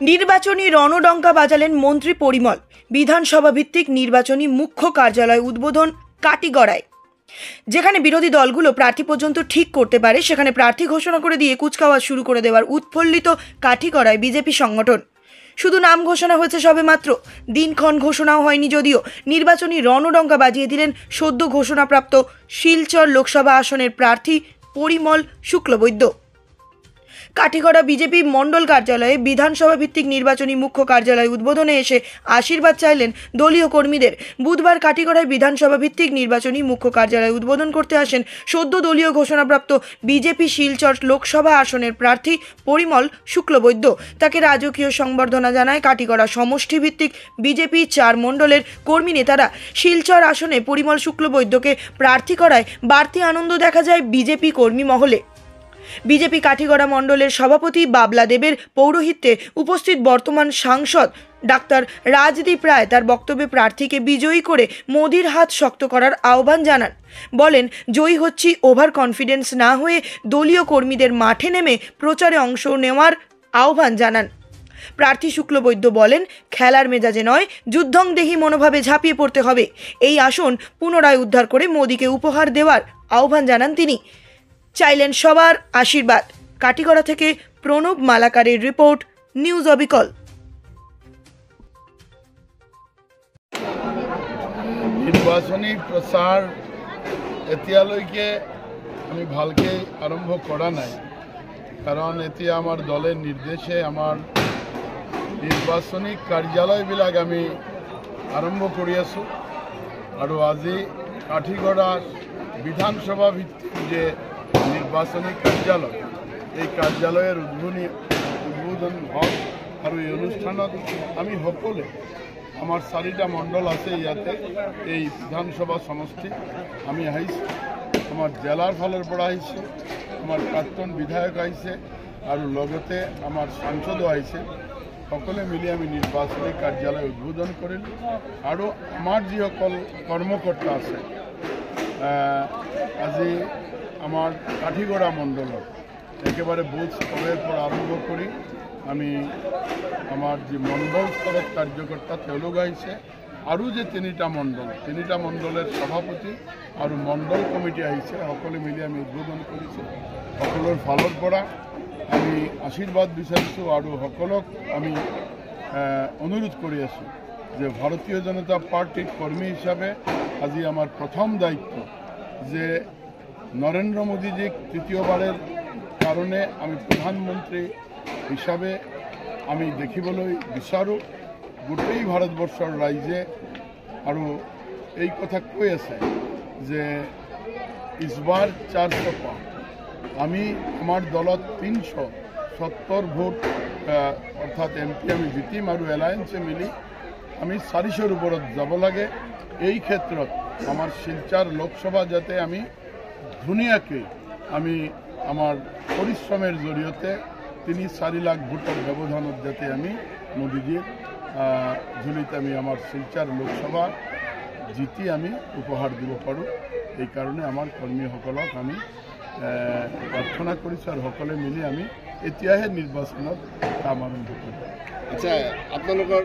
নির্বাচনী রণডঙ্কা বাজালেন মন্ত্রী পরিমল। বিধানসভা ভিত্তিক নির্বাচনী মুখ্য কার্যালয় উদ্বোধন কাটিগড়ায়। যেখানে বিরোধী দলগুলো প্রার্থী পর্যন্ত ঠিক করতে পারে, সেখানে প্রার্থী ঘোষণা করে দিয়ে কুচকাওয়াজ শুরু করে দেওয়ার উৎফুল্লিত কাটিগড়ায় বিজেপি সংগঠন। শুধু নাম ঘোষণা হয়েছে সবে মাত্র, দিনক্ষণ ঘোষণাও হয়নি। যদিও নির্বাচনী রণডঙ্কা বাজিয়ে দিলেন সদ্য ঘোষণাপ্রাপ্ত শিলচর লোকসভা আসনের প্রার্থী পরিমল শুক্লবৈদ্য। কাটিগড়া বিজেপি মণ্ডল কার্যালয়ে বিধানসভা ভিত্তিক নির্বাচনী মুখ্য কার্যালয় উদ্বোধনে এসে আশীর্বাদ চাইলেন দলীয় কর্মীদের। বুধবার কাটিগড়ায় বিধানসভা ভিত্তিক নির্বাচনী মুখ্য কার্যালয় উদ্বোধন করতে আসেন সদ্য দলীয় ঘোষণাপ্রাপ্ত বিজেপি শিলচর লোকসভা আসনের প্রার্থী পরিমল শুক্লবৈদ্য। তাকে রাজকীয় সংবর্ধনা জানায় কাটিগড়া সমষ্টি ভিত্তিক বিজেপি 4 মণ্ডলের কর্মী নেতারা। শিলচর আসনে পরিমল শুক্লবৈদ্যকে প্রার্থী করায় বাড়তি আনন্দ দেখা যায় বিজেপি কর্মী মহলে। বিজেপি কাঠিগড়া মণ্ডলের সভাপতি বাবলা দেবের পৌরোহিত্যে উপস্থিত বর্তমান সাংসদ ডাক্তার রাজদীপ রায় তার বক্তব্যে প্রার্থীকে বিজয়ী করে মোদির হাত শক্ত করার আহ্বান জানান। বলেন, জয়ী হচ্ছি ওভার কনফিডেন্স না হয়ে দলীয় কর্মীদের মাঠে নেমে প্রচারে অংশ নেওয়ার আহ্বান জানান। প্রার্থী শুক্লবৈদ্য বলেন, খেলার মেজাজে নয়, যুদ্ধংদেহী মনোভাবে ঝাঁপিয়ে পড়তে হবে। এই আসন পুনরায় উদ্ধার করে মোদিকে উপহার দেওয়ার আহ্বান জানান তিনি। চাইলেন সবার আশীর্বাদ। কাটিগড়া থেকে প্রণব মালাকারের রিপোর্ট, নিউজ অবিকল। নির্বাচনী প্রচার এতিয়ালৈকে আমি ভালকে আৰম্ভ কৰা নাই, কাৰণ এতিয়া আমাৰ দলে নিৰ্দেশে আমাৰ নিৰ্বাচনী কাৰ্যালয়বিলাক আমি আৰম্ভ কৰি আছোঁ। আৰু আজি কাঠিগড়া বিধানসভা ভিত্তিক যে নির্বাচনী কার্যালয়, এই কার্যালয়ের উদ্বোধন হল। আর এই অনুষ্ঠানত আমি সকলে আমার 4টা মণ্ডল আছে ইয়াতে, এই বিধানসভা সমষ্টি আমি আহিছোঁ। আমার জেলার ফালৰ পৰা আহিছোঁ, আমাৰ প্ৰাক্তন বিধায়ক আহিছে আৰু লগতে আমাৰ সাংসদও আহিছে। সকলে মিলি আমি নিৰ্বাচনী কাৰ্যালয় উদ্বোধন কৰিলোঁ। আৰু আমাৰ যিসকল কৰ্মকৰ্তা আছে আজি আমাৰ কাঠিগড়া মণ্ডলত একেবাৰে বুথ স্তৰেৰ পৰ আৰম্ভ কৰি আমি আমাৰ যে মণ্ডল স্তৰেৰ কাৰ্যকৰ্তা তেওঁলোক আহিছে, আৰু যে 3টা মণ্ডলেৰ সভাপতি আৰু মণ্ডল কমিটি আহিছে, সকলে মিলি আমি উদ্বোধন কৰিছোঁ। সকলৰ ফালৰ পৰা আমি আশীৰ্বাদ বিচাৰিছোঁ আৰু সকলক আমি অনুৰোধ কৰি আছোঁ যে ভাৰতীয় জনতা পাৰ্টিৰ কৰ্মী হিচাপে আজি আমাৰ প্ৰথম দায়িত্ব যে নৰেন্দ্ৰ মোদীজিক তৃতীয়বাৰেৰ কাৰণে আমি প্ৰধানমন্ত্ৰী হিসাবে আমি দেখিবলৈ বিচাৰোঁ। গোটেই ভাৰতবৰ্ষৰ ৰাইজে আৰু এই কথা কৈ আছে যে ইছবাৰ 400 পাম। আমি আমাৰ দলত 370 ভোট অৰ্থাৎ এমপি আমি জিতিম আৰু এলায়েন্সে মিলি আমি 400-ৰ ওপৰত যাব লাগে। এই ক্ষেত্ৰত আমাৰ শিলচৰ লোকসভা যাতে আমি ধুনীয়াকৈ আমি আমার পরিশ্রমের জড়িয়তে 3-4 লাখ ভোটের ব্যবধানত যাতে আমি মোদীজির ঝুলিতে আমি আমার শিলচর লোকসভা জিতি আমি উপহার দিব পাৰোঁ। এই কাৰণে আমাৰ কৰ্মীসকলক আমি প্ৰাৰ্থনা কৰিছোঁ আৰু সকলে মিলি আমি এতিয়াহে নিৰ্বাচনত কাম আৰম্ভ কৰিম। আচ্ছা, আপোনালোকৰ